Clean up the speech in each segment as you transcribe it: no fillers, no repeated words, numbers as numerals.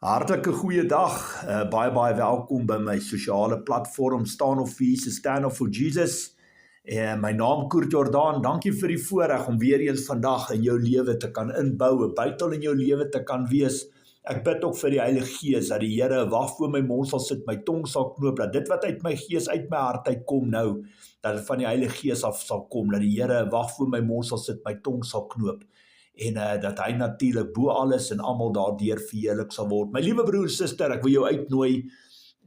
Hartlike goeie dag, baie welkom by my sosiale platform Stand of Jesus, Stand of for Jesus. My naam Koert Jordaan, dankie vir die voorreg om weer eens vandag in jou lewe te kan inbou, 'n bytel in jou lewe te kan wees. Ek bid ook vir die Heilige Gees, dat die Here wag voor my mond sal sit, my tong sal knoop, dat dit wat uit my gees, uit my hart uitkom nou, dat dit van die Heilige Gees af sal kom, dat die Here wag voor my mond sal sit, my tong sal knoop. En dat hy natuurlik bo alles en almal daardeur verheerlik sal word. My liewe broer en suster, ek wil jou uitnooi,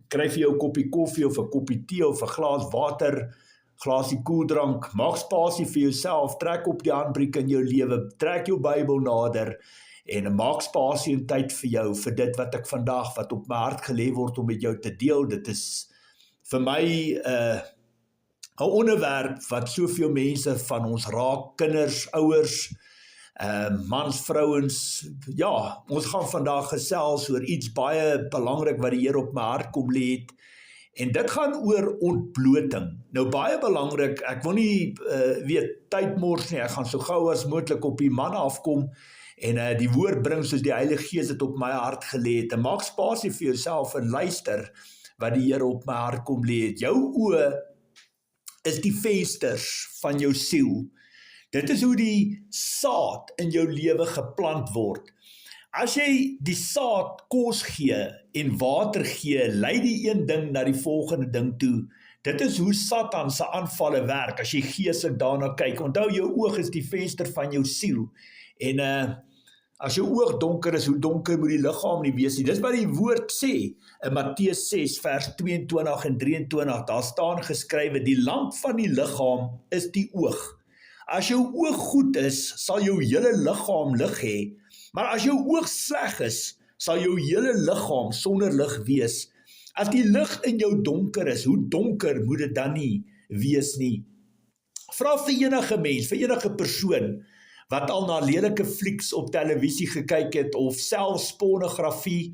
kry vir jou 'n koppie koffie of 'n koppie tee of 'n glas water, glasie koeldrank, maak spasie vir jouself, trek op die handbriek in jou lewe, trek jou Bybel nader en maak spasie en tyd vir jou, vir dit wat ek vandag, wat op my hart gelê word om met jou te deel. Dit is vir my 'n onderwerp wat soveel mense van ons raak, kinders, ouers, mans, vrouens, ja, ons gaan vandag gesels oor iets baie belangrik wat die Here op my hart kom lê het, en dit gaan oor ontbloting. Nou baie belangrik, ek wil nie tyd mors nie, ek gaan so gou as moontlik op die manne afkom, en die woord bring soos die Heilige Gees dit op my hart gelê het, en maak spasie vir jouself en luister wat die Here op my hart kom lê het. Jou oë is die vensters van jou siel. Dit is hoe die saad in jou lewe geplant word. As jy die saad kos gee en water gee, lei die een ding na die volgende ding toe. Dit is hoe Satan se aanvalle werk, as jy geestelik daarna kyk. Onthou, jou oog is die venster van jou siel. En as jou oog donker is, hoe donker moet die liggaam nie wees nie. Dis wat die woord sê in Matteus 6 vers 22 en 23. Daar staan geskrywe, die lamp van die liggaam is die oog. As jou oog goed is, sal jou hele liggaam lig hê, maar as jou oog sleg is, sal jou hele liggaam sonder lig wees. As die lig in jou donker is, hoe donker moet dit dan nie wees nie? Vra vir enige mens, vir enige persoon, wat al na lelike flieks op televisie gekyk het, of selfs pornografie,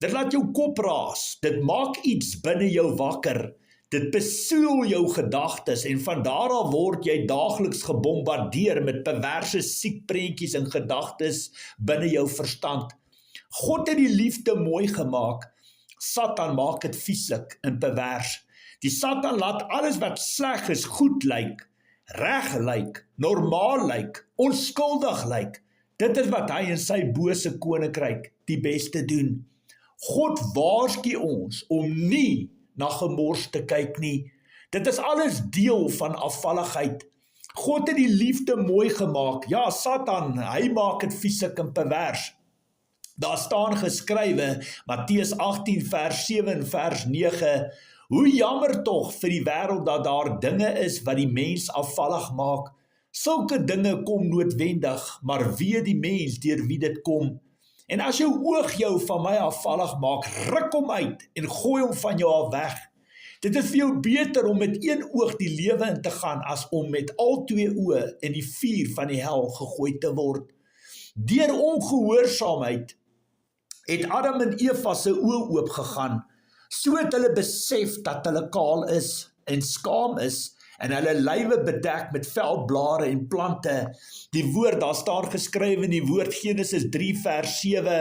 dit laat jou kop raas, dit maak iets binne jou wakker, dit besoel jou gedagtes, en van daar af word jy daagliks gebombardeer met perverse siekprentjies en gedagtes binne jou verstand. God het die liefde mooi gemaak, Satan maak dit vieslik en pervers. Die Satan laat alles wat sleg is goed lyk, reg lyk, normaal lyk, onskuldig lyk. Dit is wat hy in sy bose koninkryk die beste doen. God waarsku ons om nie na gemors te kyk nie. Dit is alles deel van afvalligheid. God het die liefde mooi gemaak. Ja, Satan, hy maak dit vieslik en pervers. Daar staan geskrywe, Matteus 18 vers 7 en vers 9, hoe jammer tog vir die wêreld dat daar dinge is wat die mens afvallig maak. Sulke dinge kom noodwendig, maar wee die mens deur wie dit kom. En as jou oog jou van my afvallig maak, ruk hom uit en gooi hom van jou af weg. Dit is vir jou beter om met een oog die lewe in te gaan, as om met al twee oë in die vuur van die hel gegooi te word. Deur ongehoorsaamheid het Adam en Eva se oë oopgegaan, so het hulle besef dat hulle kaal is en skaam is, en hulle lywe bedek met veldblare en plante. Die woord, daar staan geskrywe in die woord Genesis 3 vers 7,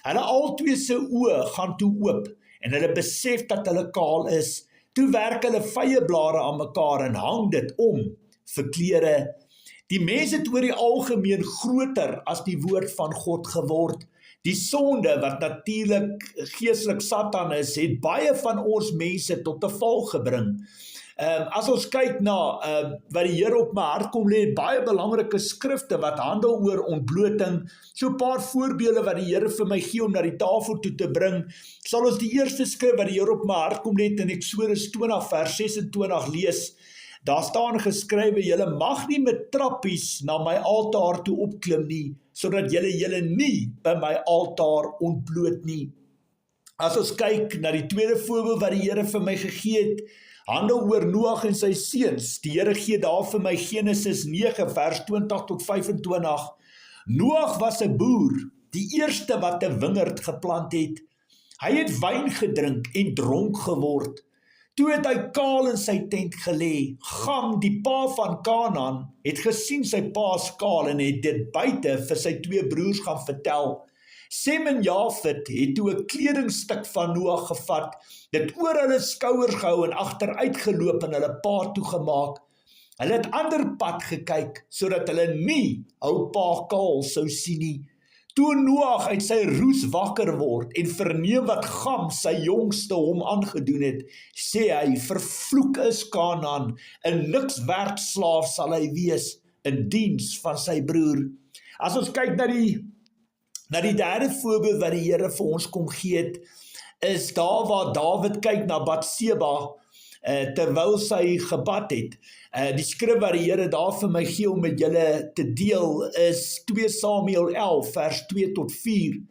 hulle albei se oë gaan toe oop, en hulle besef dat hulle kaal is. Toe werk hulle vyeblare aan mekaar en hang dit om vir klere. Die mense het oor die algemeen groter as die woord van God geword. Die sonde wat natuurlik geestelik Satan is, het baie van ons mense tot 'n val gebring. As ons kyk na wat die Here op my hart kom lê, baie belangrike skrifte wat handel oor ontbloting, so 'n paar voorbeelde wat die Here vir my gee om na die tafel toe te bring, sal ons die eerste skrif wat die Here op my hart kom lê in Eksodus 20 vers 26 lees. Daar staan geskrywe, julle mag nie met trappies na my altaar toe opklim nie, sodat julle nie by my altaar ontbloot nie. As ons kyk na die tweede voorbeeld wat die Here vir my gegee het, handel oor Noag en sy seuns. Die Here gee daar vir my Genesis 9 vers 20 tot 25. Noag was 'n boer, die eerste wat 'n wingerd geplant het. Hy het wyn gedrink en dronk geword. Toe het hy kaal in sy tent gelê. Gam, die pa van Kanaan, het gesien sy pa is kaal en het dit buite vir sy twee broers gaan vertel. Sem en Jafet het toe 'n kledingstuk van Noag gevat, dit oor hulle skouers gehou en agteruit geloop en hulle pa toegemaak. Hulle het ander pad gekyk, sodat hulle nie ou pa Kaal sou sien nie. Toe Noag uit sy roes wakker word en verneem wat Gam, sy jongste, hom aangedoen het, sê hy, vervloek is Kanaan, 'n niks werd slaaf sal hy wees, in diens van sy broer. As ons kyk na die derde voorbeeld wat die Here vir ons kom gee het, is daar waar Dawid kyk na Batseba, terwyl sy gebad het. Die skrif wat die Here daar vir my gee om met julle te deel is 2 Samuel 11 vers 2 tot 4.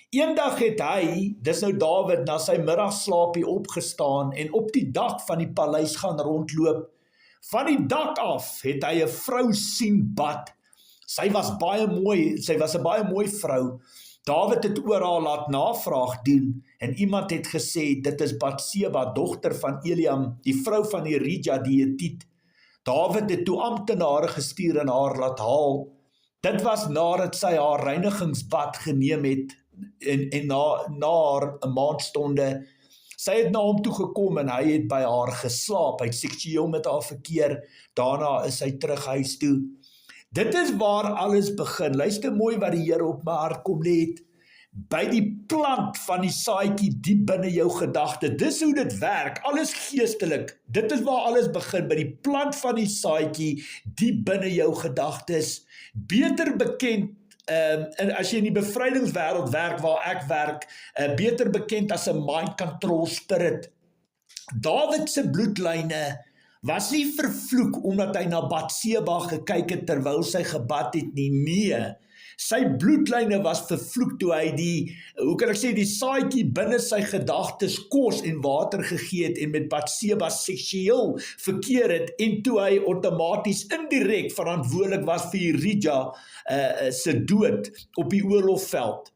Eendag het hy, dis nou Dawid, na sy middagslaapie opgestaan en op die dak van die paleis gaan rondloop. Van die dak af het hy 'n vrou sien bad. Sy was 'n baie mooi vrou. Dawid het oor haar laat navraag doen en iemand het gesê, dit is Batseba, dogter van Eliam, die vrou van Urijah die Hetiet. Dawid het toe amptenare gestuur en haar laat haal. Dit was nadat sy haar reinigingsbad geneem het en na haar 'n maandstonde. Sy het na hom toe gekom en hy het by haar geslaap. Hy het seksueel met haar verkeer. Daarna is hy terug huis toe. Dit is waar alles begin. Luister mooi wat die Here op my hart kom lê het. By die plant van die saadjie diep binne jou gedagte. Dis hoe dit werk, alles geestelik. Dit is waar alles begin, by die plant van die saadjie diep binne jou gedagtes. Beter bekend, en as jy in die bevrydingswêreld werk waar ek werk, beter bekend as 'n mind control spirit. Dawid se bloedlyne was nie vervloek omdat hy na Batseba gekyk het terwyl sy gebad het nie. Nee, sy bloedlyne was vervloek toe hy die saadjie binne sy gedagtes kos en water gegee het en met Batseba seksueel verkeer het en toe hy outomaties indirek verantwoordelik was vir Urijah se dood op die oorlogveld.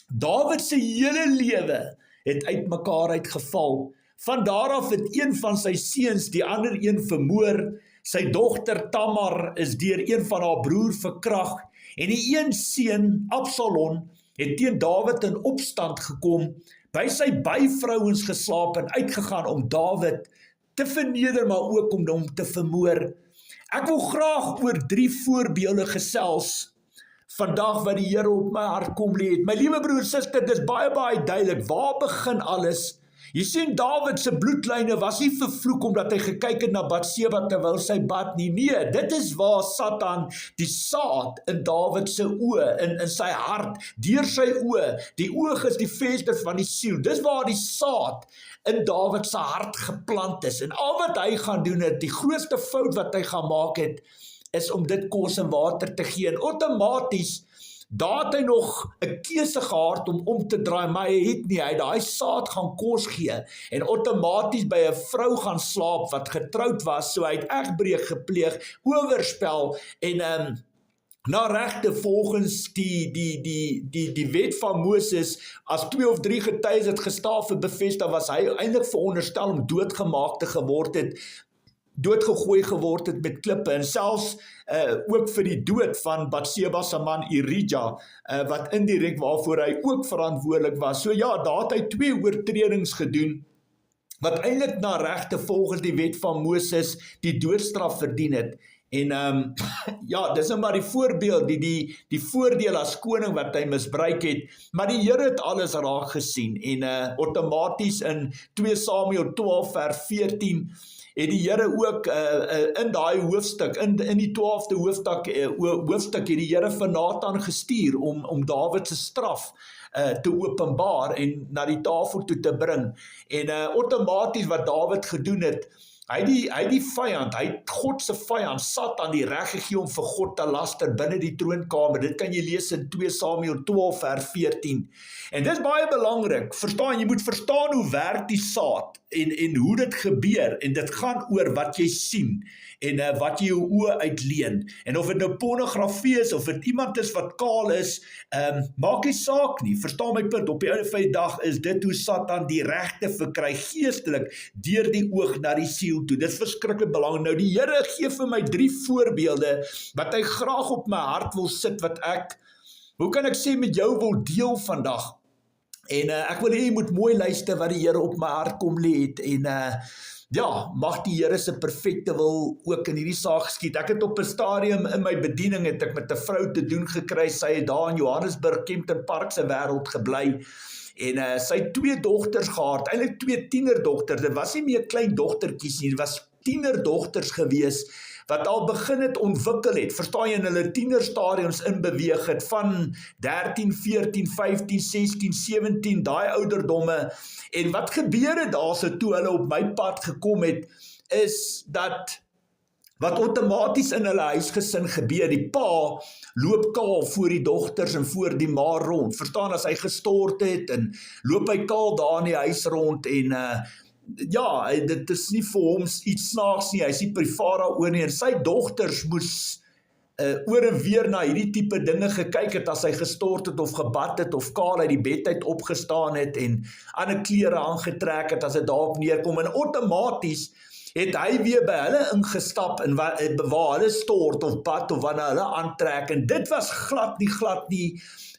Dawid se hele lewe het uitmekaar uitgeval. Van daar af het een van sy seuns die ander een vermoor. Sy dogter Tamar is deur een van haar broer verkrag en die een seun, Absalom, het teen Dawid in opstand gekom, by sy byvrouens geslaap en uitgegaan om Dawid te verneder, maar ook om hom te vermoor. Ek wil graag oor 3 voorbeelde gesels vandag wat die Here op my hart kom lê het. My liewe broer, suster, dis baie duidelik. Waar begin alles? Jy sien, Dawid se bloedlyne was nie vervloek omdat hy gekyk het na Batseba terwyl sy bad nie. Nee, dit is waar Satan die saad in Dawid se oë, in sy hart, deur sy oë. Die oog is die venster van die siel. Dis waar die saad in Dawid se hart geplant is. En al wat hy gaan doen het, die grootste fout wat hy gaan maak het, is om dit kos en water te gee. En outomaties, daar het hy nog 'n keuse gehad om te draai, maar hy het nie. Hy het daai saad gaan kos gee en outomaties by 'n vrou gaan slaap wat getroud was, so hy het egbreek gepleeg, oorspel en na regte volgens die wet van Moses, as 2 of 3 getuies het gestaaf en bevestig, was hy eintlik veronderstel om doodgegooi geword het met klippe en selfs ook vir die dood van Batseba se man Urijah, wat indirek waarvoor hy ook verantwoordelik was. So ja, daar het hy 2 oortredings gedoen wat eintlik na regte volgens die wet van Moses die doodstraf verdien het. En ja, dis nou maar die voorbeeld, die voordeel as koning wat hy misbruik het, maar die Here het alles raak gesien en outomaties in 2 Samuel 12 vers 14 het die Here ook in daai hoofstuk, in die 12de hoofstuk het die Here vir Nathan gestuur om Dawid se straf te openbaar en na die tafel toe te bring. En outomaties wat Dawid gedoen het, hy die vyand, hy het God se vyand, Satan, die reg gegee om vir God te laster binne die troonkamer. Dit kan jy lees in 2 Samuel 12 vers 14. En dit is baie belangrik, jy moet verstaan hoe werk die saad en hoe dit gebeur, en dit gaan oor wat jy sien en wat jy jou oë uitleen. En of dit nou pornografie is, of dit iemand is wat kaal is, maak nie saak nie. Verstaan my punt, op die einde van die dag is dit hoe Satan die regte verkry geestelik deur die oog na die siel toe. Dit is verskriklik belangrik. Nou die Here gee vir my 3 voorbeelde wat hy graag op my hart wil sit, wat ek hoe kan ek sê met jou wil deel vandag? En ek wil hê jy moet mooi luister wat die Here op my hart kom lê het. En ja, mag die Here se perfekte wil ook in hierdie saak geskied. Ek het op 'n stadium in my bediening het ek met 'n vrou te doen gekry. Sy het daar in Johannesburg, Kempton Park se wêreld gebly. En sy het 2 dogters gehad, eintlik 2 tienerdogters. Dit was nie meer klein dogtertjies nie, dit was tienerdogters gewees wat al begin het ontwikkel het, verstaan jy, in hulle tienerstadiums inbeweeg het, van 13, 14, 15, 16, 17, daai ouderdomme. En wat gebeur het daarso toe hulle op my pad gekom het, is dat wat outomaties in hulle huisgesin gebeur, die pa loop kaal voor die dogters en voor die ma rond, verstaan, as hy gestort het, en loop hy kaal daar in die huis rond, en ja, dit is nie vir hom iets snaaks nie, hy is nie privaat daaroor nie, en sy dogters moes oor en weer na hierdie tipe dinge gekyk het, as hy gestort het of gebad het, of kaal uit die bed uit opgestaan het, en ander klere aangetrek het, as dit daarop neerkom, en outomaties het hy weer by hulle ingestap, en waar hulle stort, of bad, of wanneer hulle aantrek, en dit was glad nie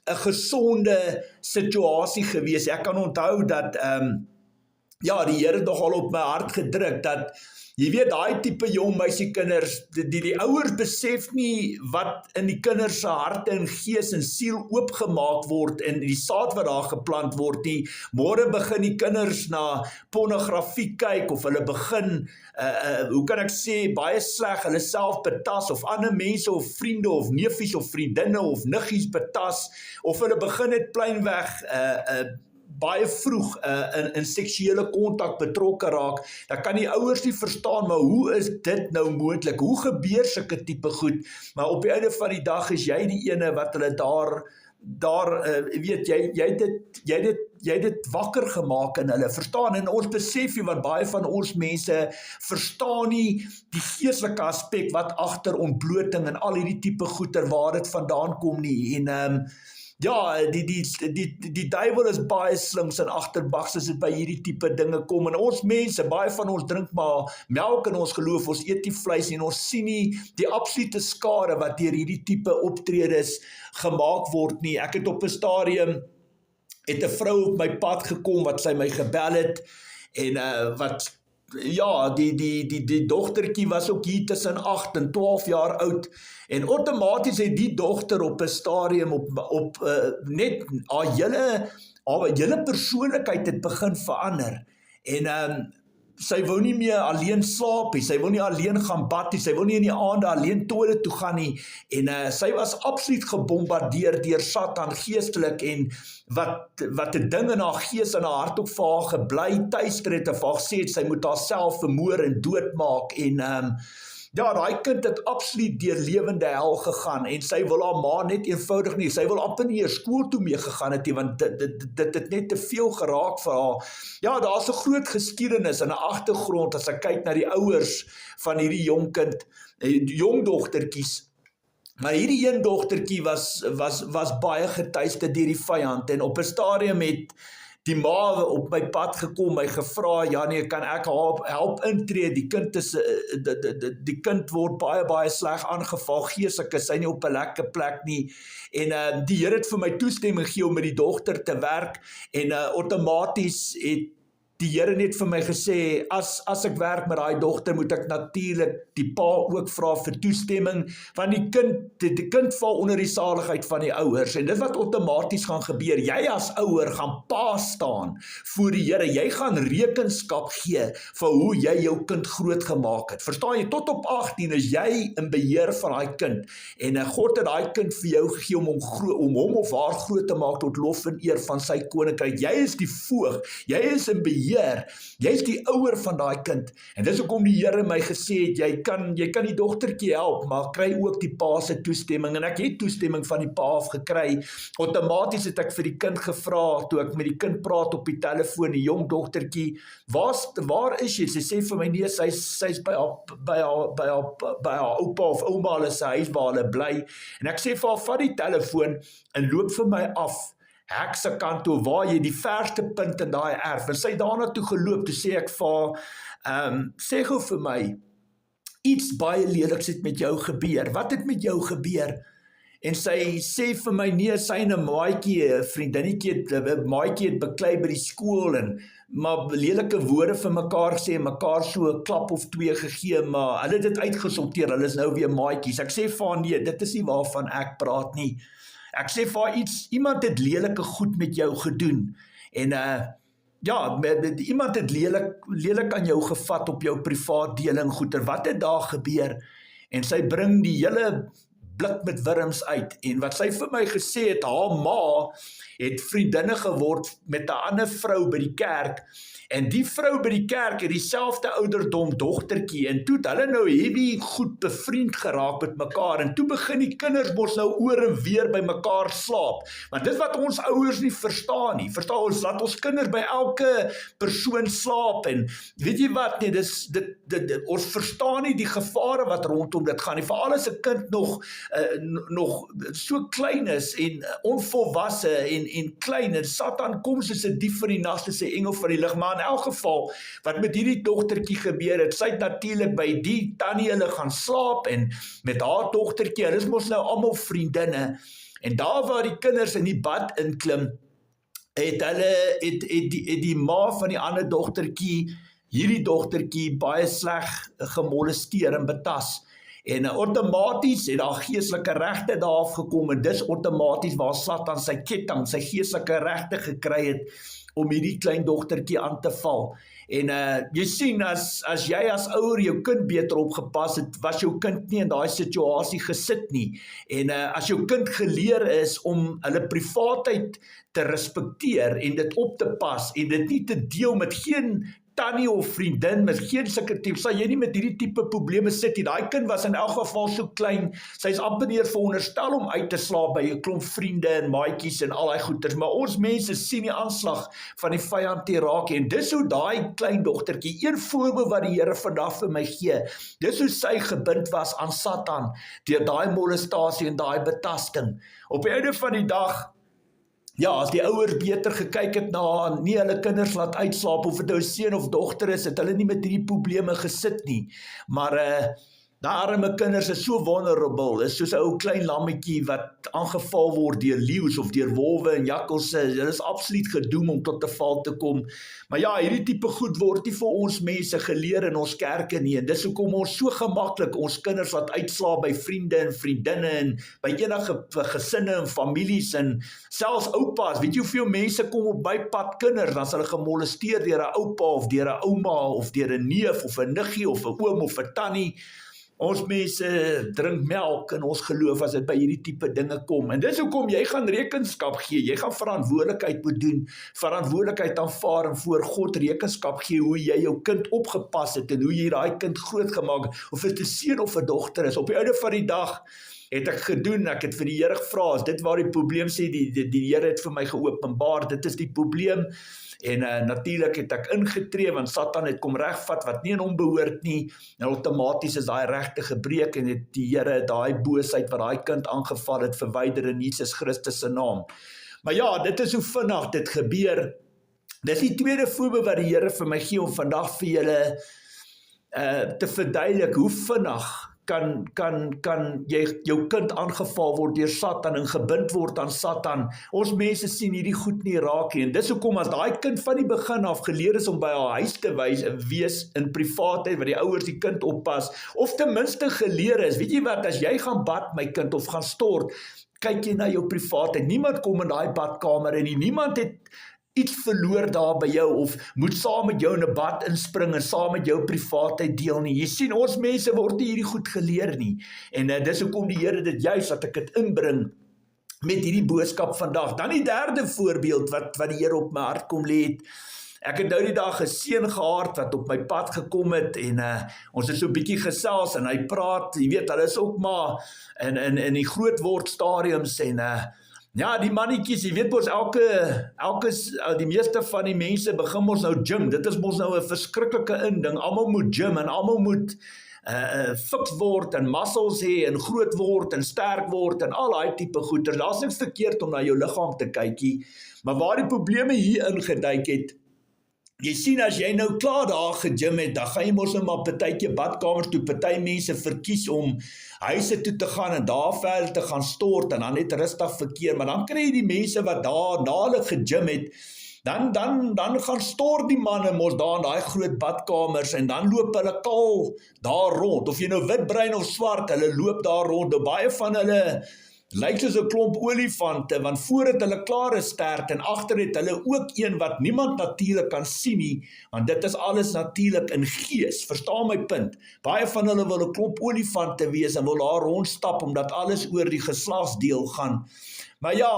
'n gesonde situasie gewees. Ek kan onthou dat, ja, die Here het nogal op my hart gedruk, dat, jy weet, daai tipe jong meisiekinders, die ouers besef nie wat in die kinders se harte en gees en siel oopgemaak word, en die saad wat daar geplant word nie. Môre begin die kinders na pornografie kyk, of hulle begin, hoe kan ek sê, baie sleg hulle self betas, of ander mense, of vriende, of neefies, of vriendinne, of niggies betas, of hulle begin het pleinweg, baie vroeg in seksuele kontak betrokke raak, dan kan die ouers nie verstaan, maar hoe is dit nou moontlik? Hoe gebeur sulke tipe goed? Maar op die einde van die dag is jy die ene wat hulle weet, jy het dit wakker gemaak in hulle, verstaan, en ons besef nie, want baie van ons mense verstaan nie die geestelike aspek wat agter ontbloting en al hierdie tipe goeder waar dit vandaan kom nie, en ja, die duiwel is baie slinks en agterbaks as dit by hierdie tipe dinge kom, en ons mense, baie van ons drink maar melk in ons geloof, ons eet nie vleis nie, en ons sien nie die absolute skade wat deur hierdie tipe optredes gemaak word nie. Ek het op 'n stadium, het 'n vrou op my pad gekom, wat sy my gebel het, en wat, ja, die dogtertjie was ook hier tussen 8 en 12 jaar oud, en outomaties het die dogter op 'n stadium net haar hele persoonlikheid het begin verander, en sy wou nie meer alleen slaap nie, sy wou nie alleen gaan bad nie, sy wou nie in die aande alleen toilet toe gaan nie, en sy was absoluut gebombardeer deur Satan geestelik, en wat 'n ding in haar gees en haar hart ook vir haar gebly tuister het, en vir haar gesê het, sy moet haarself vermoor en doodmaak, en ja, daai kind het absoluut deur lewende hel gegaan, en sy wil haar ma net eenvoudig nie, sy wil amper nie eers skool toe mee gegaan het nie, want dit het net te veel geraak vir haar. Ja, daar's 'n groot geskiedenis en 'n agtergrond, as ek kyk na die ouers van hierdie jong kind, jong dogtertjies. Maar hierdie een dogtertjie was baie getuister deur die vyand, en op 'n stadium het die ma op my pad gekom, my gevra, ja nee, kan ek help intree, die kind word baie sleg aangeval, geestelik is hy nie op 'n lekker plek nie, en die Here het vir my toestemming gegee om met die dogter te werk, en outomaties het die Here net vir my gesê, as ek werk met daai dogter, moet ek natuurlik die pa ook vra vir toestemming, want die kind val onder die saligheid van die ouers, en dit wat outomaties gaan gebeur, jy as ouer gaan pa staan voor die Here, jy gaan rekenskap gee vir hoe jy jou kind groot gemaak het, verstaan jy, tot op 18 is jy in beheer van daai kind, en God het daai kind vir jou gegee om hom of haar groot te maak tot lof en eer van sy koninkryk, jy is die voog, jy is in beheer, jy is die ouer van daai kind, en dis hoekom die Here my gesê het, jy kan die dogtertjie help, maar kry ook die pa se toestemming, en ek het toestemming van die pa af gekry. Outomaties het ek vir die kind gevra, toe ek met die kind praat op die telefoon, die jong dogtertjie, waar is jy? Sy sê vir my, nee, sy's by haar oupa of ouma, hulle se huis waar hulle bly, en ek sê vir haar, vat die telefoon, en loop vir my af, hek se kant toe, waar jy die verste punt in daai erf, en sy daarna toe geloop, toe sê ek vir haar, sê gou vir my, iets baie leliks het met jou gebeur, wat het met jou gebeur? En sy sê vir my, nee, sy en 'n maatjie, 'n vriendinnetjie het, maatjie het beklei by die skool en maar lelike woorde vir mekaar gesê en mekaar so 'n klap of twee gegee, maar hulle het dit uitgesorteer, hulle is nou weer maatjies. Ek sê vir haar, nee, dit is nie waarvan ek praat nie. Ek sê vir haar iemand het lelike goed met jou gedoen en ja, iemand het lelik aan jou gevat op jou privaat deling goeder. Wat het daar gebeur? En sy bring die hele blik met wurms uit. En wat sy vir my gesê het, haar ma het vriendinne geword met 'n ander vrou by die kerk. En die vrou by die kerk het dieselfde ouderdom dogtertjie. En toe het hulle nou heavy goed bevriend geraak met mekaar. En toe begin die kinders mos nou oor en weer by mekaar slaap. Want dit wat ons ouers nie verstaan nie. Verstaan ons, laat ons kinders by elke persoon slaap. En weet jy wat nie, ons verstaan nie die gevare wat rondom dit gaan nie. Veral as 'n kind nog so klein is en onvolwasse en klein. En Satan kom soos 'n dief van die nag, soos 'n engel van die lig. Maar in elk geval, wat met hierdie dogtertjie gebeur het, sy het natuurlik by die tannie hulle gaan slaap en met haar dogtertjie, hulle is mos nou almal vriendinne. En daar waar die kinders in die bad inklim, het die ma van die ander dogtertjie, hierdie dogtertjie baie sleg gemolesteer en betas. En outomaties het daar geestelike regte daar afgekom en dis outomaties waar Satan sy ketting, sy geestelike regte gekry het om hierdie klein dogtertjie aan te val. En jy sien, as jy as ouer jou kind beter opgepas het, was jou kind nie in daai situasie gesit nie. En as jou kind geleer is om hulle privaatheid te respekteer en dit op te pas en dit nie te deel met geen tannie of vriendin, met geen sekretariep, sal jy nie met hierdie tipe probleme sit nie. Daai kind was in elk geval so klein, sy is amper nie veronderstel om uit te slaap by 'n klomp vriende en maatjies en al daai goeters, maar ons mense sien die aanslag van die vyand te raak, en dis hoe daai klein dogtertjie, een voorbeeld wat die Here vandag vir my gee, dis hoe sy gebind was aan Satan, deur daai molestasie en daai betasting. Op die einde van die dag, ja, as die ouers beter gekyk het na haar, nie hulle kinders laat uitslaap, of dit nou seun of dogter is, het hulle nie met hierdie probleme gesit nie. Maar daai arme kinders is so vulnerable, is soos 'n ou klein lammetjie wat aangeval word deur leeu's of deur wolwe en jakkalse. Hulle is absoluut gedoem om tot 'n val te kom. Maar ja, hierdie tipe goed word nie vir ons mense geleer in ons kerke nie. En dis hoekom ons so gemaklik ons kinders laat uitslaap by vriende en vriendinne en by enige gesinne en families en selfs oupas. Weet jy hoeveel mense kom op my pad kinders, dan is hulle gemolesteer deur 'n oupa of deur 'n ouma of deur 'n neef of 'n niggie of 'n oom of 'n tannie. Ons mense drink melk in ons geloof as dit by hierdie tipe dinge kom. En dis hoekom jy gaan rekenskap gee, jy gaan verantwoordelikheid moet doen, verantwoordelikheid aanvaar en voor God rekenskap gee hoe jy jou kind opgepas het en hoe jy daai kind grootgemaak het, of dit 'n seun of 'n dogter is. Op die einde van die dag het ek gedoen, ek het vir die Here gevra, is dit waar die probleem sê, die Here het vir my geopenbaar, dit is die probleem. En natuurlik het ek ingetree, want Satan het kom regvat wat nie in hom behoort nie, en outomaties is daai regte gebreek, en het die Here daai boosheid wat daai kind aangeval het, verwyder in Jesus Christus se naam. Maar ja, dit is hoe vinnig dit gebeur. Dit is die tweede voorbeeld wat die Here vir my gee om vandag vir julle te verduidelik hoe vinnig kan jou kind aangeval word deur Satan en gebind word aan Satan. Ons mense sien hierdie goed nie raak nie, en dis hoekom as daai kind van die begin af geleer is om by haar huis te wees in privaatheid, wat die ouers die kind oppas, of ten minste geleer is, weet jy wat, as jy gaan bad my kind of gaan stort, kyk jy na jou privaatheid, niemand kom in daai badkamer en niemand het iets verloor daar by jou, of moet saam met jou in 'n bad inspring en saam met jou privaatheid deel nie. Jy sien, ons mense word nie hierdie goed geleer nie. En dis hoekom die Here dit juist dat ek dit inbring met hierdie boodskap vandag. Dan die derde voorbeeld wat die Here op my hart kom lê het. Ek het nou die dag 'n seun gehad wat op my pad gekom het, en ons het so 'n bietjie gesels en hy praat, jy weet, hulle is ook maar in die grootword stadiums, en ja, die mannetjies, jy weet mos die meeste van die mense begin mos nou gym. Dit is mos nou 'n verskriklike inding. Almal moet gym en almal moet fiks word en muscles hê en groot word en sterk word en al daai tipe goeie. Daar's niks verkeerd om na jou liggaam te kykie, maar waar die probleme hier ingeduik het, Jy sien as jy nou klaar daar gegym het, dan gaan jy mos nou maar partykeer badkamers toe, party mense verkies om huise toe te gaan en daar verder te gaan stort en dan net rustig verkeer, maar dan kry jy die mense wat daar na hulle gegym het, dan gaan stort die manne mos daar in daai groot badkamers en dan loop hulle kaal daar rond, of jy nou wit, bruin of swart, hulle loop daar rond, en baie van hulle lyk soos 'n klomp olifante, want voor het hulle klaar is stert en agter het hulle ook een wat niemand natuurlik kan sien nie, want dit is alles natuurlik in gees, verstaan my punt. Baie van hulle wil 'n klomp olifante wees en wil daar rondstap, omdat alles oor die geslagsdeel gaan. Maar ja,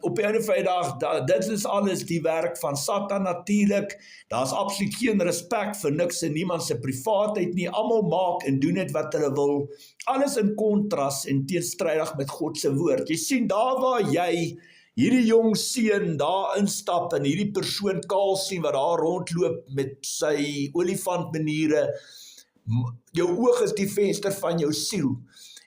op die einde van die dag, dit is alles die werk van Satan natuurlik. Daar's absoluut geen respek vir niks en niemand se privaatheid nie. Almal maak en doen net wat hulle wil. Alles in kontras en teenstrydig met God se woord. Jy sien daar waar jy hierdie jong seun daar instap en hierdie persoon kaal sien wat daar rondloop met sy olifantmaniere. Jou oog is die venster van jou siel.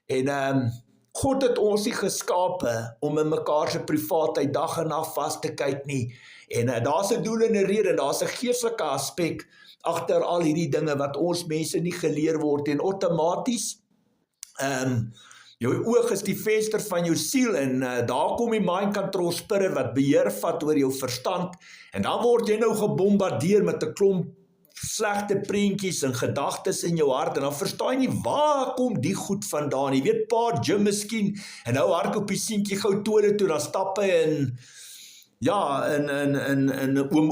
En God het ons nie geskape om in mekaar se privaatheid dag en nag vas te kyk nie. En daar's 'n doel en 'n rede, daar's 'n geestelike aspek agter al hierdie dinge wat ons mense nie geleer word en outomaties jou oog is die venster van jou siel en daar kom die mind control spirit wat beheer vat oor jou verstand en dan word jy nou gebombardeer met 'n klomp slegte prentjies en gedagtes in jou hart en dan verstaan jy nie waar kom die goed vandaan. Jy weet pa gym miskien en nou hardloop die seentjie gou toilet toe, dan stap hy en oom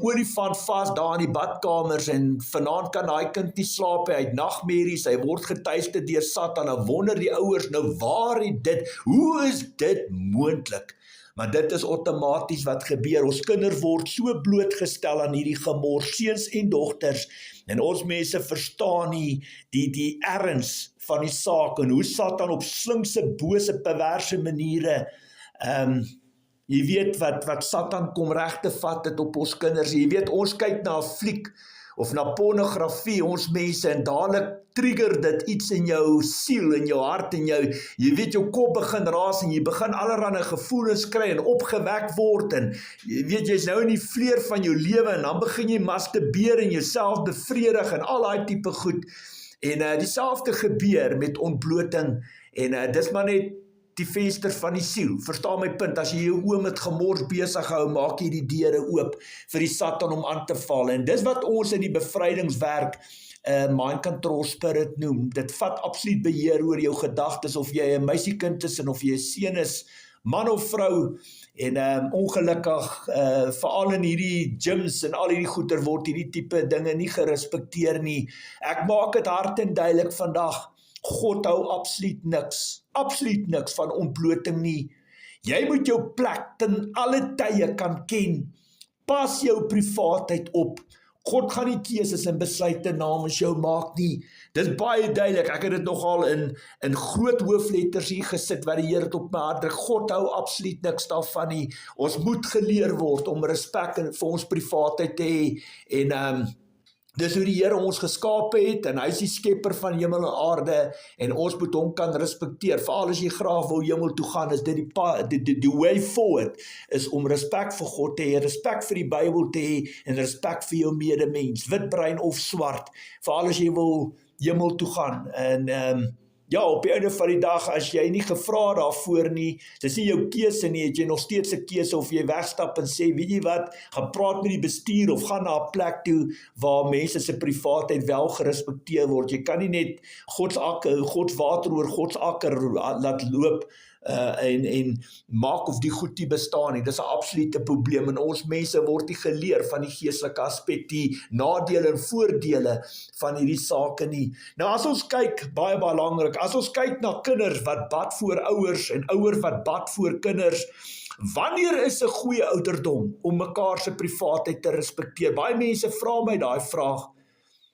olifant vas daar in die badkamers en vanaand kan daai kind nie slaap, hy het nagmerries, hy word getuiste deur Satan, en wonder die ouers nou waar het dit, hoe is dit moontlik? Maar dit is outomaties wat gebeur. Ons kinders word so blootgestel aan hierdie gemors, seuns en dogters, en ons mense verstaan nie die erns van die saak, en hoe Satan op slinkse, bose, perverse maniere, jy weet wat Satan kom reg te vat het op ons kinders. Jy weet, ons kyk na 'n fliek, of na pornografie, ons mense, en dadelik trigger dit iets in jou siel, in jou hart, en jy weet jou kop begin raas, en jy begin allerlei gevoelens kry, en opgewek word, en jy weet, jy's nou in die vleur van jou lewe, en dan begin jy masturbeer, en jouself bevredig, en al daai tipe goed, en dieselfde gebeur met ontbloting, en dis maar net die venster van die siel, verstaan my punt, as jy jou oë met gemors besig hou, maak jy die deure oop vir die Satan om aan te val, en dis wat ons in die bevrydingswerk mind control spirit noem. Dit vat absoluut beheer oor jou gedagtes, of jy 'n meisiekind is en of jy 'n seun is, man of vrou, en ongelukkig, veral in hierdie gyms en al hierdie goeder word hierdie tipe dinge nie gerespekteer nie. Ek maak dit hard en duidelik vandag, God hou absoluut niks van ontbloting nie. Jy moet jou plek ten alle tye kan ken. Pas jou privaatheid op. God gaan nie keuses en besluite namens jou maak nie. Dis baie duidelik. Ek het dit nogal in groot hoofletters hier gesit wat die Here het op my hart druk. God hou absoluut niks daarvan nie. Ons moet geleer word om respek vir ons privaatheid te hê, en dis hoe die Here ons geskape het, en hy is die skepper van hemel en aarde, en ons moet hom kan respekteer. Veral as jy graag wil hemel toe gaan, is dit die way forward, is om respek vir God te hê, respek vir die Bybel te hê, en respek vir jou medemens, wit, bruin of swart, veral as jy wil hemel toe gaan, en ja, op die einde van die dag, as jy nie gevra daarvoor nie, dis nie jou keuse nie, het jy nog steeds 'n keuse of jy wegstap en sê, weet jy wat, gaan praat met die bestuur of gaan na 'n plek toe waar mense se privaatheid wel gerespekteer word. Jy kan nie net Gods water oor Gods akker laat loop en maak of die goed nie bestaan nie. Dis 'n absolute probleem, en ons mense word nie geleer van die geestelike aspek, die nadele en voordele van hierdie sake nie. Nou as ons kyk, baie belangrik, as ons kyk na kinders wat bad voor ouers en ouers wat bad voor kinders, wanneer is 'n goeie ouderdom om mekaar se privaatheid te respekteer? Baie mense vra my daai vraag.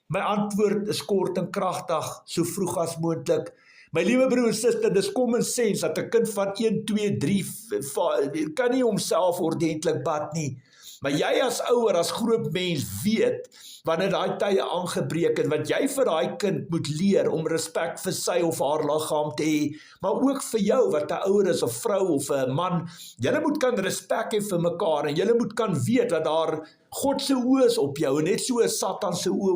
My antwoord is kort en kragtig, so vroeg as moontlik. My liewe broer en suster, dis common sense dat 'n kind van 1, 2, 3 kan nie homself ordentlik bad nie. Maar jy as ouer, as groot mens weet, wanneer daai tye aangebreek het, wat jy vir daai kind moet leer om respek vir sy of haar liggaam te hê, maar ook vir jou wat 'n ouer is, of vrou of 'n man. Julle moet kan respek hê vir mekaar, en julle moet kan weet dat daar God se oë is op jou, en net so is Satan se oë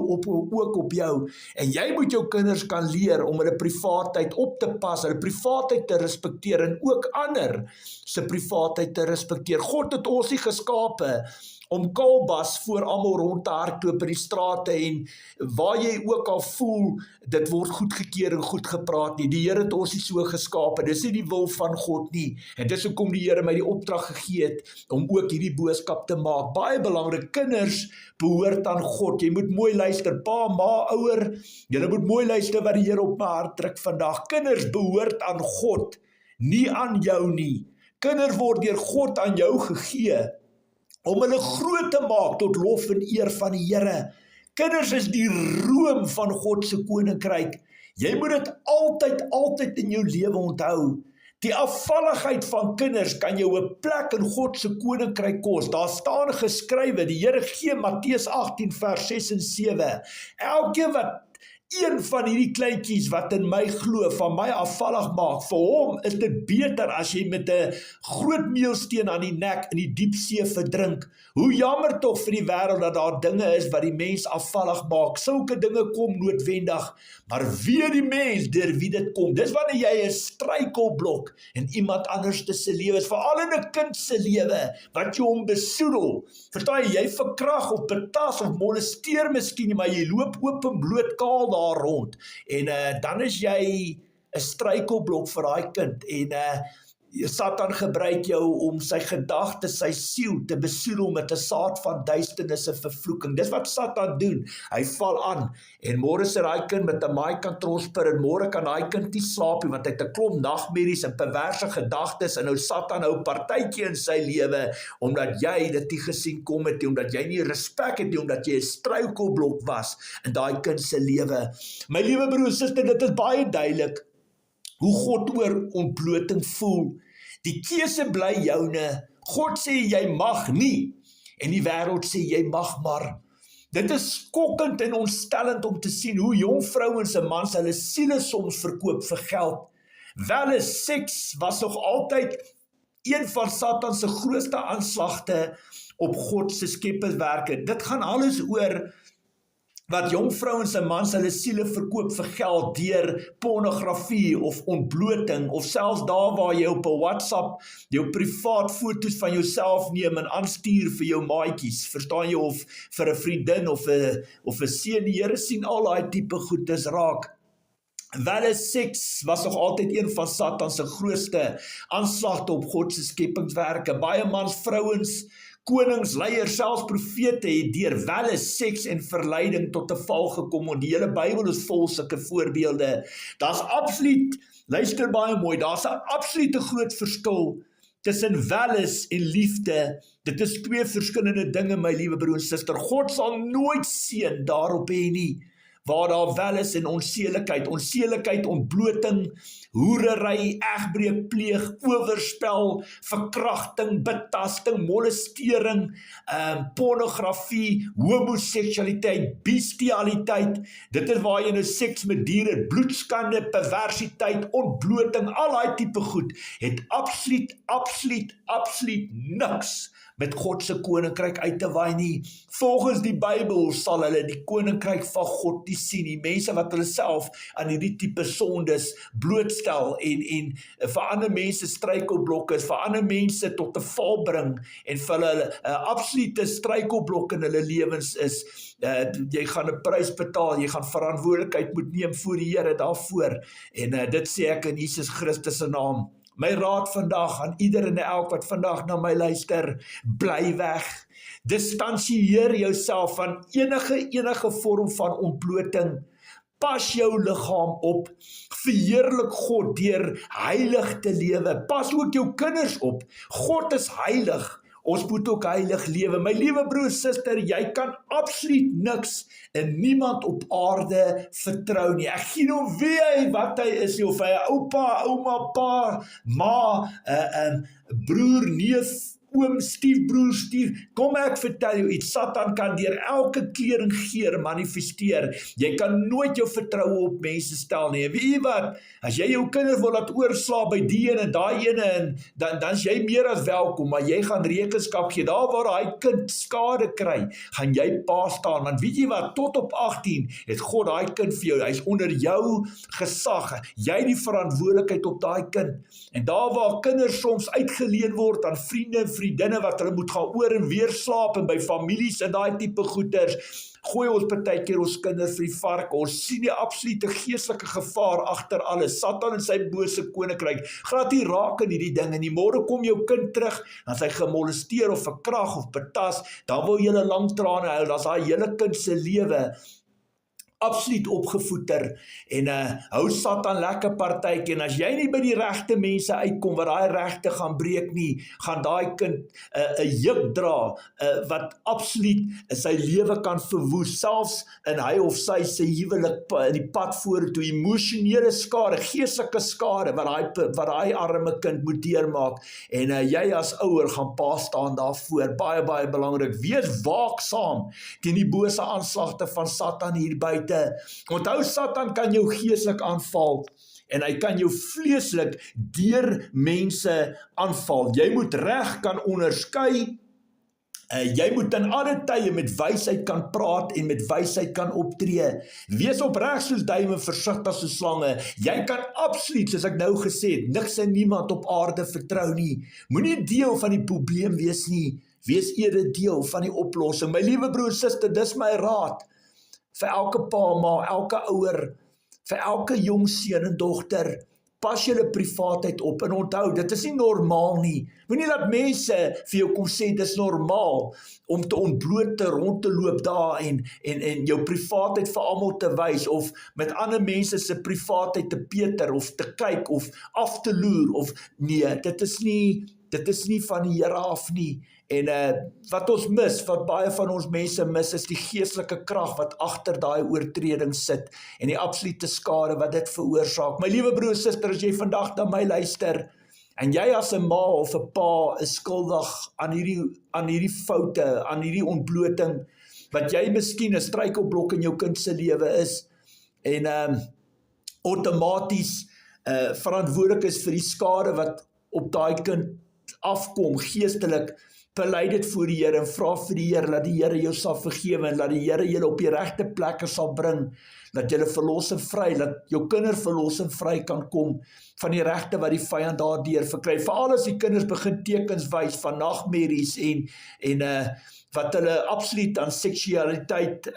ook op jou. En jy moet jou kinders kan leer om hulle privaatheid op te pas, hulle privaatheid te respekteer, en ook ander se privaatheid te respekteer. God het ons nie geskape om kalbas voor almal rond te hardloop in die strate, en waar jy ook al voel, dit word goedgekeur en goed gepraat nie. Die Here het ons nie so geskape, dis nie die wil van God nie, en dis hoekom die Here my die opdrag gegee het, om ook hierdie boodskap te maak. Baie belangrik, kinders behoort aan God. Jy moet mooi luister, pa, ma, ouer, julle moet mooi luister wat die Here op my hart druk vandag. Kinders behoort aan God, nie aan jou nie. Kinders word deur God aan jou gegee, om hulle groot te maak tot lof en eer van die Here. Kinders is die room van God se koninkryk. Jy moet dit altyd in jou lewe onthou. Die afvalligheid van kinders kan jou 'n plek in God se koninkryk kos. Daar staan geskrywe, die Here gee Matteus 18 vers 6 en 7. Elkeen wat een van hierdie kleintjies wat in my glo, van my afvallig maak, vir hom is dit beter as jy met 'n groot meelsteen aan die nek in die diep see verdrink. Hoe jammer tog vir die wêreld dat daar dinge is wat die mens afvallig maak. Sulke dinge kom noodwendig, maar weet die mens deur wie dit kom. Dis wanneer jy 'n struikelblok in iemand anders se lewe is, veral in 'n kind se lewe, wat jy hom besoedel. Verstaan jy verkrag of betas of molesteer miskien, maar jy loop oop en bloot kaal daar rond, en dan is jy 'n struikelblok vir daai kind, en Satan gebruik jou om sy gedagtes, sy siel te besoedel met 'n saad van duisternis en vervloeking. Dis wat Satan doen. Hy val aan, en môre sit daai kind met 'n mind control spirit, en môre kan daai kind nie slaap nie, want hy het 'n klomp nagmerries en perverse gedagtes, en nou Satan hou partytjie in sy lewe, omdat jy dit nie gesien kom het nie, omdat jy nie respek het nie, omdat jy 'n struikelblok was in daai kind se lewe. My liewe broer en suster, dit is baie duidelik hoe God oor ontbloting voel. Die keuse bly joune. God sê jy mag nie, en die wêreld sê jy mag maar. Dit is skokkend en ontstellend om te sien hoe jong vrouens en mans hulle siele soms verkoop vir geld. Wel, seks was nog altyd een van Satan se grootste aanslagte op God se skeppingswerke. Dit gaan alles oor wat jong vrouens en mans hulle siele verkoop vir geld deur pornografie of ontbloting, of selfs daar waar jy op 'n WhatsApp jou privaat foto's van jouself neem en aanstuur vir jou maatjies, verstaan jy, of vir 'n vriendin of 'n seun. Die Here sien al daai tipe goedes raak. Wel, seks was nog altyd een van Satan se grootste aanslagte op God se skepingswerke. Baie mans, vrouens, konings, leiers, selfs profete het deur welle, seks en verleiding tot 'n val gekom, en die hele Bybel is vol sulke voorbeelde. Daar's absoluut, luister baie mooi, daar's 'n absolute groot verskil tussen welles en liefde. Dit is twee verskillende dinge, my liewe broer en suster. God sal nooit seën daarop hê nie, waar daar wel is en onsedelikheid, ontbloting, hoerery, egbreek pleeg, oorspel, verkrachting, betasting, molestering, pornografie, homoseksualiteit, bestialiteit. Dit is waar jy nou seks met diere, bloedskande, perversiteit, ontbloting, al daai tipe goed, het absoluut niks met God se koninkryk uit te waai nie. Volgens die Bybel sal hulle die koninkryk van God nie sien nie. Mense wat hulle self aan hierdie tipe sondes blootstel en vir ander mense struikelblokke is, vir ander mense tot 'n val bring, en vir hulle 'n absolute struikelblok in hulle lewens is. Jy gaan 'n prys betaal, jy gaan verantwoordelikheid moet neem voor die Here daarvoor, en dit sê ek in Jesus Christus se naam. My raad vandag aan ieder en elk wat vandag na my luister, bly weg. Distansieer jouself van enige vorm van ontbloting. Pas jou liggaam op. Verheerlik God deur heilig te lewe. Pas ook jou kinders op. God is heilig. Ons moet ook heilig lewe. My liewe broer, suster, jy kan absoluut niks en niemand op aarde vertrou nie. Ek gee hom wie hy, wat hy is nie, of hy oupa, ouma, pa, ma, broer, neef, oom, stiefbroer, kom ek vertel jou iets, Satan kan deur elke kleur en geur manifesteer. Jy kan nooit jou vertroue op mense stel nie. Weet jy wat, as jy jou kinders wil laat oorsla by die ene en daai ene, en dan is jy meer as welkom, maar jy gaan rekenskap gee, daar waar hy kind skade kry, gaan jy pa staan, want weet jy wat, tot op 18 het God daai kind vir jou, hy is onder jou gesag, jy die verantwoordelikheid op daai kind, en daar waar kinders soms uitgeleen word aan vriende en vriendinne wat hulle moet gaan oor en weer slaap en by families en daai tipe goeders, gooi ons partykeer ons kinders vir die vark. Ons sien die absolute geestelike gevaar agter alles. Satan en sy bose koninkryk glad nie raak in hierdie dinge nie. Môre kom jou kind terug, dan is hy gemolesteer of verkragt of betas, dan wil jy 'n lang trane huil, dan is daai hele kind se lewe absoluut opgevoeter, en hou Satan lekker partytjie, en as jy nie by die regte mense uitkom, wat daai regte gaan breek nie, gaan daai kind 'n juk dra, wat absoluut sy lewe kan verwoes, selfs in hy of sy se huwelik in die pad vorentoe, emosionele skade, geestelike skade, wat daai arme kind moet deurmaak, en jy as ouer gaan pa staan daarvoor, baie, baie belangrik, wees waaksaam teen die bose aanslagte van Satan hier buite. Onthou, Satan kan jou geestelik aanval, en hy kan jou vleeslik deur mense aanval. Jy moet reg kan onderskei, jy moet in alle tye met wysheid kan praat en met wysheid kan optree. Wees opreg soos duime, versigtig soos slange. Jy kan absoluut, soos ek nou gesê het, niks en niemand op aarde vertrou nie. Moenie deel van die probleem wees nie. Wees eerder deel van die oplossing. My liewe broer, suster, dis my raad vir elke pa, ma, elke ouer, vir elke jong seun en dogter. Pas julle privaatheid op, en onthou, dit is nie normaal nie. Moenie dat mense vir jou kom sê, dit is normaal om te ontbloot te rond te loop daar en jou privaatheid vir almal te wys, of met ander mense se privaatheid te peter, of te kyk, of af te loer, of nee, dit is nie van die Here af nie. En wat ons mis, wat baie van ons mense mis, is die geestelike krag wat agter daai oortreding sit, en die absolute skade wat dit veroorsaak. My liewe broer, suster, as jy vandag na my luister, en jy as 'n ma of 'n pa is skuldig aan hierdie foute, aan hierdie ontbloting, wat jy miskien 'n struikelblok in jou kind se lewe is, en outomaties verantwoordelik is vir die skade wat op daai kind afkom, geestelik, bely dit voor die Here en vra vir die Here, dat die Here jou sal vergewe, en dat die Here julle op die regte plekke sal bring, dat julle verlos en vry, dat jou kinders verlos en vry kan kom van die regte wat die vyand daardeur verkry. Veral as die kinders begin tekens wys van nagmerries en wat hulle absoluut aan seksualiteit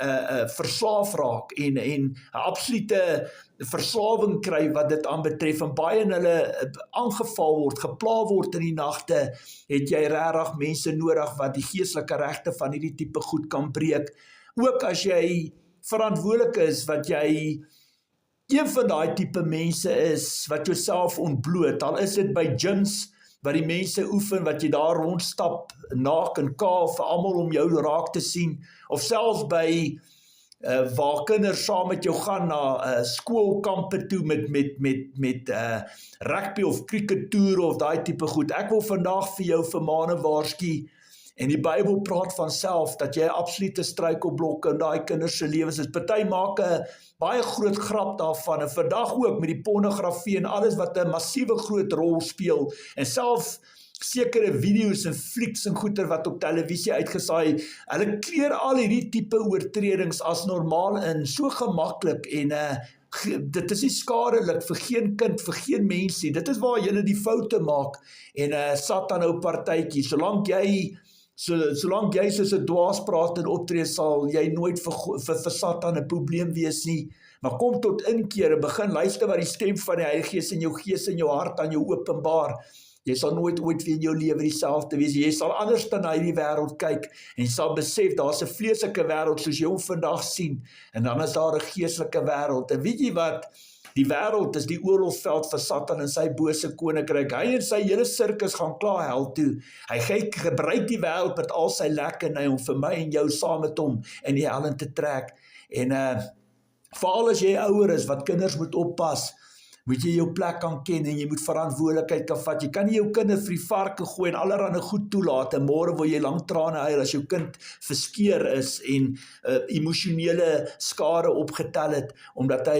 verslaaf raak, en 'n absolute verslawing kry wat dit aanbetref, en baie in hulle aangeval word, gepla word in die nagte, het jy regtig mense nodig wat die geestelike regte van hierdie tipe goed kan breek. Ook as jy verantwoordelik is, wat jy een van daai tipe mense is, wat jouself ontbloot, al is dit by gyms, wat die mense oefen, wat jy daar rondstap, naak en kaal, vir almal om jou raak te sien, of selfs by waar kinders saam met jou gaan na skoolkampe toe met rugby of cricket toer of daai tipe goed. Ek wil vandag vir jou vermaane waarsku, en die Bybel praat van self, dat jy absolute struikelblokke in daai kinders se lewens is. Party maak 'n baie groot grap daarvan, en vandag ook met die pornografie en alles wat 'n massiewe groot rol speel, en self sekere video's en flieks en goeter wat op televisie uitgesaai, hulle kleer al hierdie tipe oortredings as normaal in, so gemaklik, en dit is nie skadelik vir geen kind, vir geen mens nie. Dit is waar jy die foute maak, en Satan hou partytjie, solank jy soos 'n dwaas praat en optree, sal jy nooit vir Satan 'n probleem wees nie. Maar kom tot inkeer en begin luister wat die stem van die Heilige Gees in jou gees en jou hart aan jou openbaar. Jy sal nooit ooit weer in jou lewe dieselfde wees. Jy sal anders dan na hierdie wêreld kyk, en jy sal besef, daar's 'n vleeslike wêreld soos jy hom vandag sien, en dan is daar 'n geestelike wêreld. En weet jy wat? Die wêreld is die oorlogsveld vir Satan en sy bose koninkryk. Hy en sy hele sirkus gaan klaar hel toe. Hy gebruik die wêreld met al sy lekkerny om vir my en jou saam met hom in die hel in te trek. En veral as jy ouer is, wat kinders moet oppas, moet jy jou plek kan ken en jy moet verantwoordelikheid kan vat. Jy kan nie jou kinders vir die varke gooi en allerhande goed toelaat en môre wil jy lang trane huil as jou kind verskeer is en emosionele skade opgetel het, omdat hy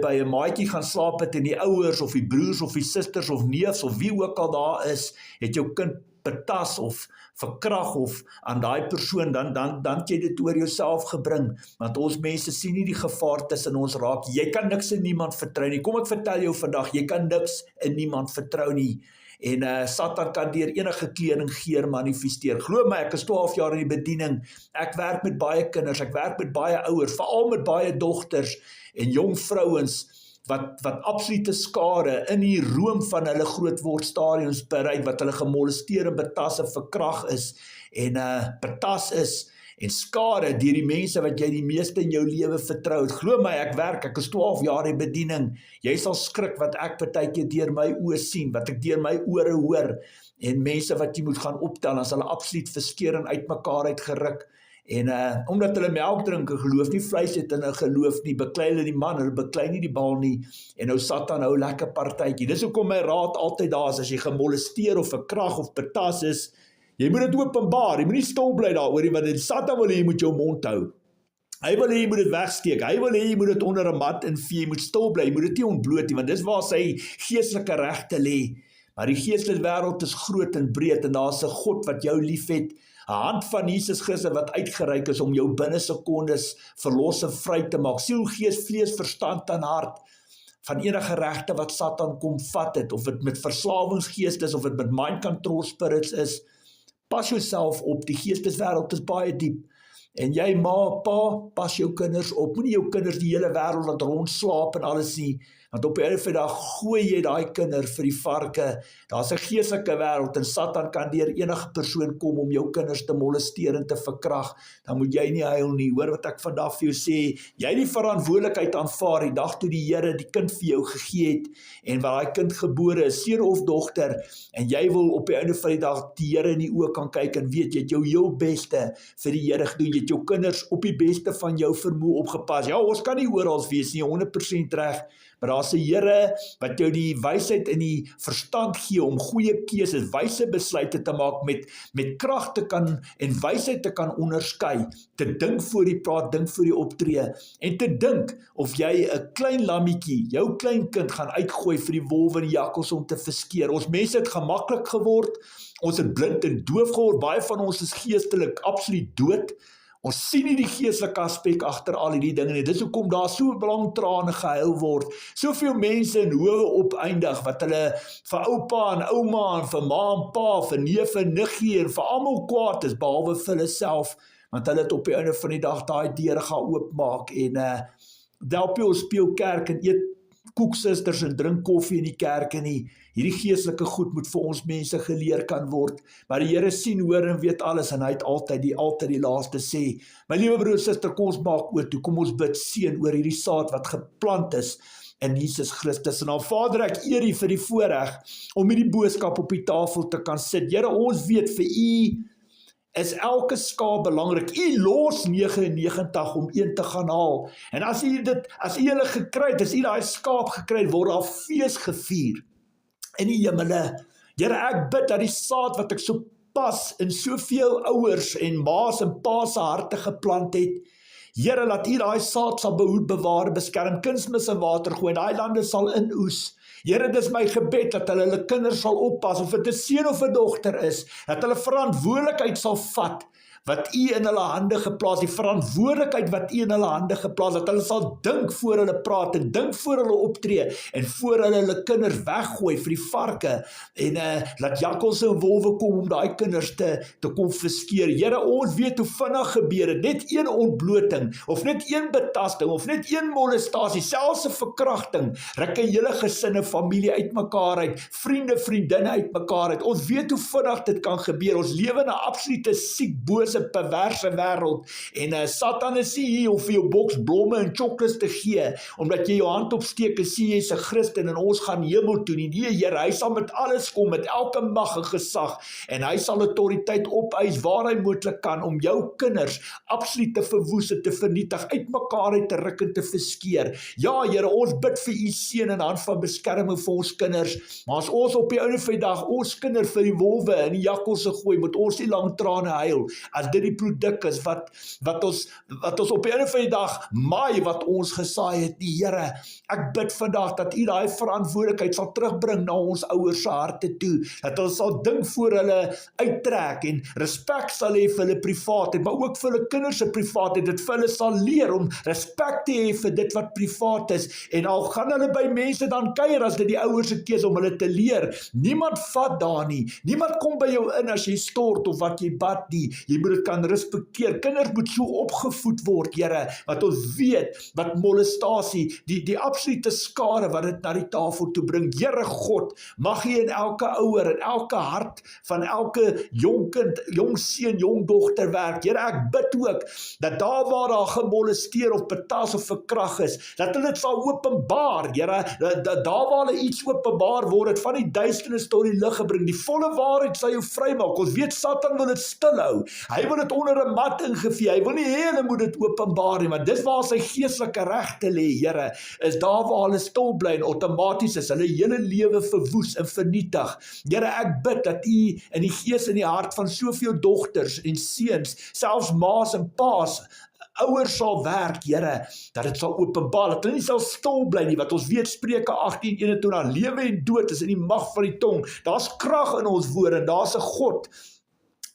by 'n maatjie gaan slaap het en die ouers of die broers of die susters of neefs of wie ook al daar is, het jou kind betas of verkrag of aan daai persoon, dan het jy dit oor jouself gebring, want ons mense sien nie die gevaar tussen ons raak. Jy kan niks in niemand vertrou nie. Kom ek vertel jou vandag, jy kan niks in niemand vertrou nie. En Satan kan deur enige kleur en geur manifesteer. Glo my, ek is 12 jaar in die bediening. Ek werk met baie kinders, ek werk met baie ouers, veral met baie dogters en jong vrouens wat absolute skade in die room van hulle grootwordstadiums bereik, wat hulle gemolesteer en betas en verkrag is en betas is en skade deur die mense wat jy die meeste in jou lewe vertrou het. Glo my, ek is 12 jaar in bediening. Jy sal skrik wat ek partykeer deur my oë sien, wat ek deur my ore hoor, en mense wat jy moet gaan optel, as hulle absoluut verskeer en uitmekaar uitgeruk. En omdat hulle melk drink en geloof nie vleis het en geloof nie, beklei hulle die man, hulle beklei nie die bal nie, en nou Satan hou lekker partytjie. Dis hoekom my raad altyd daar is, as jy gemolesteer of verkrag of betas is, jy moet dit openbaar, jy moet nie stil bly daaroor nie, want Satan wil hê jy moet jou mond hou. Hy wil hê jy moet dit wegsteek, hy wil hê jy moet dit onder 'n mat invee, jy moet stil bly, jy moet dit nie ontbloot nie, want dis waar sy geestelike regte lê. Maar die geestelike wêreld is groot en breed, en daar's 'n God wat jou liefhet, 'n hand van Jesus Christus wat uitgereik is om jou binne sekondes verlos en vry te maak, siel, gees, vlees, verstand en hart, van enige regte wat Satan kom vat het, of dit met verslawingsgeeste is, of dit met mind control spirits is. Pas jouself op, die geesteswêreld is baie diep, en jy ma, pa, pas jou kinders op, moenie jou kinders die hele wêreld laat rondslaap en alles nie, want op die einde van die dag gooi jy daai kinder vir die varke. Daar's 'n geestelike wêreld, en Satan kan deur enige persoon kom om jou kinders te molesteer en te verkrag. Dan moet jy nie huil nie. Hoor wat ek vandag vir jou sê, jy die verantwoordelikheid aanvaar die dag toe die Here die kind vir jou gegee het, en waar daai kind gebore is, seun of dogter, en jy wil op die einde van die dag die Here in die oë kan kyk en weet, jy het jou heel beste vir die Here gedoen, jy het jou kinders op die beste van jou vermoë opgepas. Ja, ons kan nie oral wees nie, 100% reg, maar daar's 'n Here wat jou die wysheid en die verstand gee om goeie keuses, wyse besluite te maak, met krag te kan en wysheid te kan onderskei, te dink voor jy praat, dink voor jy optree, en te dink of jy 'n klein lammetjie, jou klein kind gaan uitgooi vir die wolwe en die jakkals om te verskeer. Ons mense het gemaklik geword, ons het blind en doof geword, baie van ons is geestelik absoluut dood. Ons sien nie die geestelike aspek agter al hierdie dinge nie. Dis hoekom daar so lang trane gehuil word. Soveel mense in howe opeindig, wat hulle vir oupa en ouma en vir ma en pa, vir neef en niggie en vir almal kwaad is, behalwe vir hulle self, want hulle het op die einde van die dag daai deure gaan oopmaak, en help jy ons speel kerk en eet koeksusters en drink koffie in die kerke nie. Hierdie geestelike goed moet vir ons mense geleer kan word, maar die Here sien, hoor en weet alles, en hy het altyd die laaste sê. My liewe broer en suster, kom ons maak oop toe, kom ons bid seën oor hierdie saad wat geplant is in Jesus Christus. En dan Vader, ek eer U vir die voorreg om hierdie boodskap op die tafel te kan sit. Here, ons weet vir U is elke skaap belangrik. U los 99 om een te gaan haal. En as U hulle gekry het, as U daai skaap gekry het, word daar fees gevier in die hemele. Here, ek bid dat die saad wat ek so pas in soveel ouers en ma's en pa's se harte geplant het, Here, laat U daai saad sal behoed, bewaar, beskerm, kunsmis en water gooi, daai lande sal inoes. Here, dis my gebed, dat hulle kinders sal oppas, of dit 'n seun of 'n dogter is, dat hulle verantwoordelikheid sal vat, wat U in hulle hande geplaas, die verantwoordelikheid wat U in hulle hande geplaas, dat hulle sal dink voor hulle praat, en dink voor hulle optree, en voor hulle kinders weggooi vir die varke, en laat jakkals en wolwe kom om daai kinders te kom verskeer. Here, ons weet hoe vinnig gebeur het, net een ontbloting, of net een betasting, of net een molestasie, selfs 'n verkrachting, ruk 'n hele gesin en familie uitmekaar uit, vriende, vriendinne uitmekaar uit. Ons weet hoe vinnig dit kan gebeur. Ons lewe in 'n absolute siek, bose dwaase, perverse wêreld. En Satan is nie hier om vir jou boks blomme en chocolates te gee, omdat jy jou hand opsteek en sê jy's 'n Christen en ons gaan hemel toe nie. Nee, Here, hy sal met alles kom, met elke mag en gesag, en hy sal autoriteit opeis waar hy moontlik kan om jou kinders absoluut te verwoes en te vernietig, uitmekaar uit te ruk en te verskeer. Ja, Here, ons bid vir u seën en hand van beskerming vir ons kinders, maar as ons op die einde van die dag ons kinders vir die wolwe en die jakkalse gooi, moet ons nie lang trane huil, as dit die produk is wat ons op die einde van die dag maai wat ons gesaai het. Die Here, ek bid vandag dat u daai verantwoordelikheid sal terugbring na ons ouers se harte toe, dat ons sal dink voor hulle uittrek en respek sal hê vir hulle privaatheid, maar ook vir hulle kinders se privaatheid, dit vir hulle sal leer om respek te hê vir dit wat privaat is, en al gaan hulle by mense dan kuier as dit die ouers se keuse om hulle te leer, niemand vat daar nie, niemand kom by jou in as jy stort of wat jy bad nie, jy moet dit kan respekteer. Kinders moet so opgevoed word, Here, wat ons weet, wat molestasie, die absolute skade wat dit na die tafel toe bring. Here God, mag jy in elke ouer, in elke hart van elke jong kind, jong seun, jong dogter werk. Here, ek bid ook, dat daar waar daar gemolesteer of betaas of verkrag is, dat hulle dit sal openbaar, Here, dat daar waar hulle iets openbaar word, het van die duisternis tot die lig gebring, die volle waarheid sal jou vrymaak. Ons weet Satan wil dit stilhou, hy wil dit onder 'n mat ingevee, hy wil nie hê hulle moet dit openbaar nie, maar dis waar sy geestelike regte lê, Here, is daar waar hulle stil bly en outomaties is hulle hele lewe verwoes en vernietig. Here, ek bid dat u in die gees en die hart van soveel dogters en seuns, selfs ma's en pa's, ouers sal werk, Here, dat dit sal openbaar, dat hulle nie sal stil bly nie, wat ons weet, Spreuke 18:21, lewe en dood is in die mag van die tong, daar's krag in ons woorde, daar's 'n God,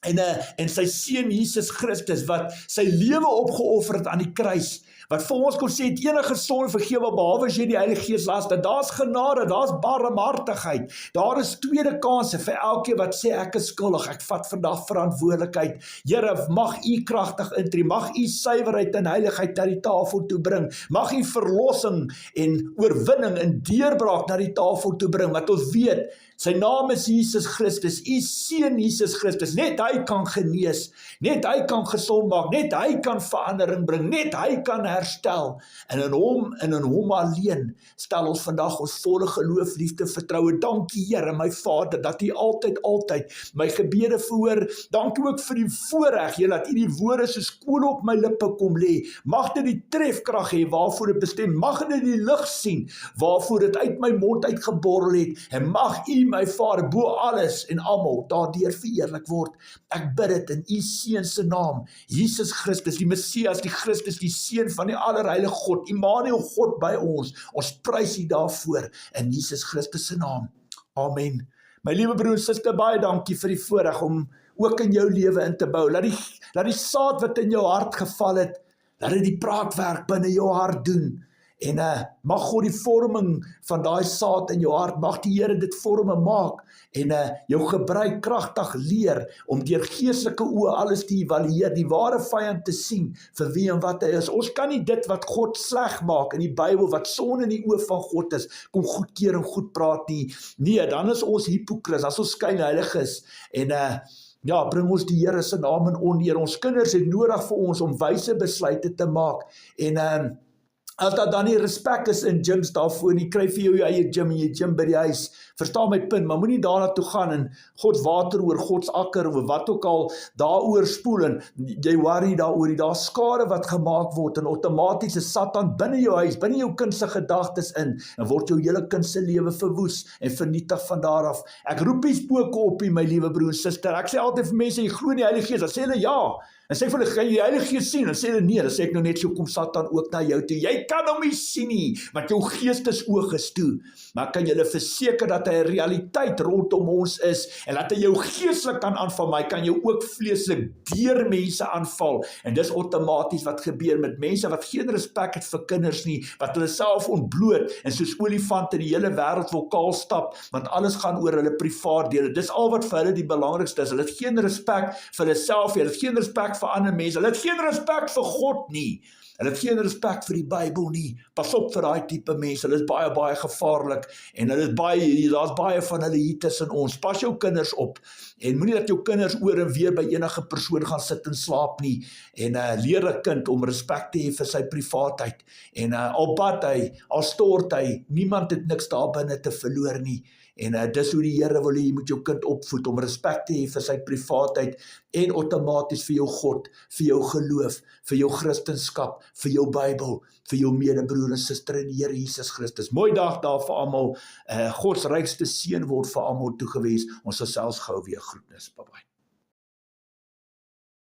en sy seun Jesus Christus, wat sy lewe opgeoffer het aan die kruis, wat vir ons kon sê, het enige sonde vergewe, behalwe as jy die Heilige Gees las, dat daar's genade, daar's barmhartigheid, daar is tweede kanse vir elkeen wat sê, ek is skuldig, ek vat vandag verantwoordelikheid. Here, mag u kragtig intree, mag u suiwerheid en heiligheid na die tafel toe bring, mag u verlossing en oorwinning en deurbraak na die tafel toe bring, wat ons weet, sy naam is Jesus Christus, u seun Jesus Christus, net hy kan genees, net hy kan gesond maak, net hy kan verandering bring, net hy kan herstel, en in hom alleen stel ons vandag ons volle geloof, liefde, vertroue. Dankie Here, my Vader, dat u altyd my gebede verhoor. Dankie ook vir die voorreg, Here, dat u die woorde soos kool op my lippe kom lê. Mag dit die trefkrag hê waarvoor dit bestem, mag dit die lig sien waarvoor dit uit my mond uitgeborrel het, en mag u, my Vader, bo alles en almal daardeur verheerlik word. Ek bid dit in u seun se naam, Jesus Christus, die Messias, die Christus, die seun van die allerheilige God, Immanuel, God by ons. Ons prys u daarvoor in Jesus Christus se naam. Amen. My liewe broer en suster, baie dankie vir die voorreg om ook in jou lewe in te bou. Laat die saad wat in jou hart geval het, laat dit die praatwerk binne jou hart doen. En mag God die vorming van daai saad in jou hart, mag die Here dit vorme maak, en jou gebruik kragtig leer, om deur geestelike oë alles te evalueer, die ware vyand te sien, vir wie en wat hy is. Ons kan nie dit wat God sleg maak in die Bybel, wat sonde in die oë van God is, kom goedkeur en goed praat nie. Nee, dan is ons hipokris, as ons skynheilig is, en ja, bring ons die Here se naam in oneer. Ons kinders het nodig vir ons om wyse besluite te maak, en as daar dan nie respek is in gyms daarvoor, en jy kry vir jou eie gym en jy gym by die huis, verstaan my punt, maar moenie daarna toe gaan en Gods water oor Gods akker, of wat ook al, daaroor spoel, en jy worry daaroor, daar skade wat gemaak word, en outomaties is Satan binne jou huis, binne jou kind se gedagtes in, en word jou hele kind se lewe verwoes, en vernietig van daar af. Ek roep die spooke op my liewe broer en suster, ek sê altyd vir mense, jy glo in die Heilige Gees, dan sê hulle ja, en sê vir hulle, gaan jy die Heilige Gees sien? Dan sê hulle nee, dan sê ek nou net, so kom Satan ook na jou toe. Jy kan hom nie sien nie, want jou geestesoog is toe. Maar kan julle verseker dat hy 'n realiteit rondom ons is, en dat hy jou geestelik kan aanval, maar hy kan jou ook vleeslik deur mense aanval. En dis outomaties wat gebeur met mense wat geen respek het vir kinders nie, wat hulle self ontbloot, en soos olifante die hele wêreld wil kaal stap, want alles gaan oor hulle privaat dele. Dis al wat vir hulle die belangrikste is. Hulle het geen respek vir hulle self, hulle het geen respek vir ander mense, hulle het geen respek vir God nie. Hulle het geen respek vir die Bybel. Bybel nie. Pas op vir daai tipe mense, hulle is baie, baie gevaarlik, en hulle is daar's baie van hulle hier tussen ons. Pas jou kinders op, en moenie dat jou kinders oor en weer by enige persoon gaan sit en slaap nie, en leer 'n kind om respek te hê vir sy privaatheid, en al bad hy, al stort hy, niemand het niks daar binne te verloor nie, en dis hoe die Here wil hê jy moet jou kind opvoed, om respek te hê vir sy privaatheid, en outomaties vir jou God, vir jou geloof, vir jou Christenskap, vir jou Bybel, vir jou medebroer en suster in die Here Jesus Christus. Mooi dag daar vir almal, God se rykste seën word vir almal toegewees. Ons sal selfs gou weer groetnis. Bye bye.